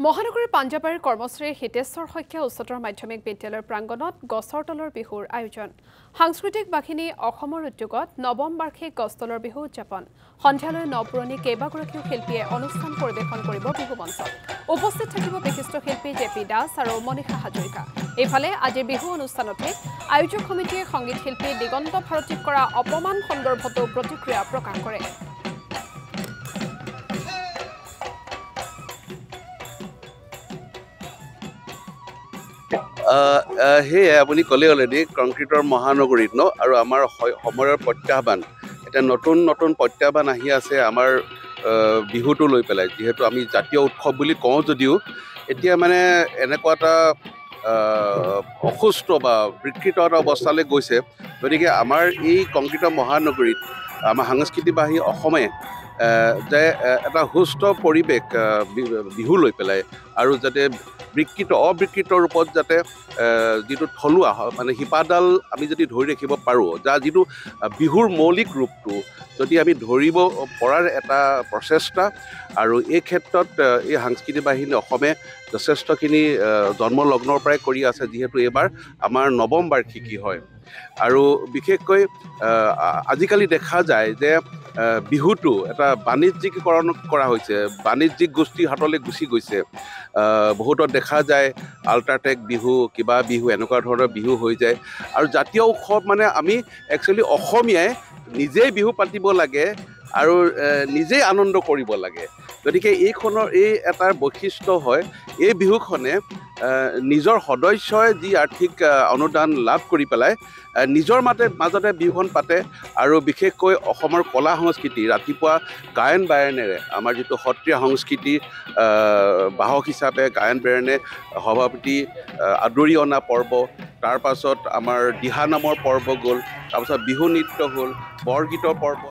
মহানগৰীৰ পাঞ্জাবাৰীৰ কৰ্মশ্ৰী হিতেশ্বৰ শইকীয়া উচ্চতৰ মাধ্যমিক বিদ্যালয়ৰ প্ৰাংগণত গছৰ তলৰ বিহুৰ আয়োজন। সাংস্কৃতিক বাহিনী অসমৰ উদ্যোগত নৱম বাৰ্ষিক গছতলৰ বিহু উদযাপন। সন্ধিয়ালৈ নপুৰণি কেইবাগৰাকীও শিল্পীয়ে অনুষ্ঠান পৰিৱেশন কৰিব বিহু মঞ্চত। উপস্থিত থাকিব বিশিষ্ট শিল্পী জেপি দাস আৰু মনীষা হাজৰিকা। এইফালে আজিৰ বিহু অনুষ্ঠানতে আয়োজক সমিতিয়ে সংগীত শিল্পী দিগন্ত ভাৰতীক কৰা অপমান সন্দৰ্ভতো প্ৰতিক্ৰিয়া প্ৰকাশ কৰে। সেয়ে আপুনি ক'লে অলৰেডি কংক্ৰিটৰ মহানগৰীত আৰু আমাৰ সময়ৰ প্ৰত্যাহ্বান এতিয়া নতুন নতুন প্ৰত্যাহ্বান আহি আছে আমাৰ বিহুটো লৈ পেলাই, যিহেতু আমি জাতীয় উৎসৱ বুলি কওঁ যদিও এতিয়া মানে এনেকুৱা এটা অসুস্থ বা বিকৃত এটা অৱস্থালৈ গৈছে। গতিকে আমাৰ এই কংক্ৰিটৰ মহানগৰীত আমাৰ সাংস্কৃতিক বাহিনী অসমে যে এটা সুস্থ পৰিৱেশ বিহু লৈ পেলাই আৰু যাতে অবিকৃত ৰূপত যাতে যিটো থলুৱা মানে শিপাডাল আমি যদি ধৰি ৰাখিব পাৰোঁ, যিটো বিহুৰ মৌলিক ৰূপটো যদি আমি ধৰিব পৰাৰ এটা প্ৰচেষ্টা, আৰু এই ক্ষেত্ৰত এই সাংস্কৃতিক বাহিনী অসমে যথেষ্টখিনি জন্মলগ্নৰ পৰাই কৰি আছে, যিহেতু এইবাৰ আমাৰ নৱম বাৰ্ষিকী হয়। আৰু বিশেষকৈ আজিকালি দেখা যায় যে বিহুটো এটা বাণিজ্যিকীকৰণ কৰা হৈছে, বাণিজ্যিক গোষ্ঠীৰ হাতলৈ গুচি গৈছে। বহুতত দেখা যায় আল্ট্ৰাটেক বিহু, কিবা বিহু, এনেকুৱা ধৰণৰ বিহু হৈ যায়। আৰু জাতীয় উৎসৱ মানে আমি একচুৱেলি অসমীয়াই নিজেই বিহু পাতিব লাগে আৰু নিজেই আনন্দ কৰিব লাগে। গতিকে এই এটাৰ বৈশিষ্ট্য হয়, এই বিহুখনে নিজৰ সদস্যই যি আৰ্থিক অনুদান লাভ কৰি পেলাই নিজৰ মাজতে বিহুখন পাতে। আৰু বিশেষকৈ অসমৰ কলা সংস্কৃতি ৰাতিপুৱা গায়ন বায়নেৰে, আমাৰ যিটো সত্ৰীয়া সংস্কৃতিৰ বাহক হিচাপে গায়ন বায়নে সভাপতি আদৰি অনা পৰ্ব, তাৰপাছত আমাৰ দিহানামৰ পৰ্ব গ'ল, তাৰপাছত বিহু নৃত্য হ'ল, বৰগীতৰ পৰ্ব।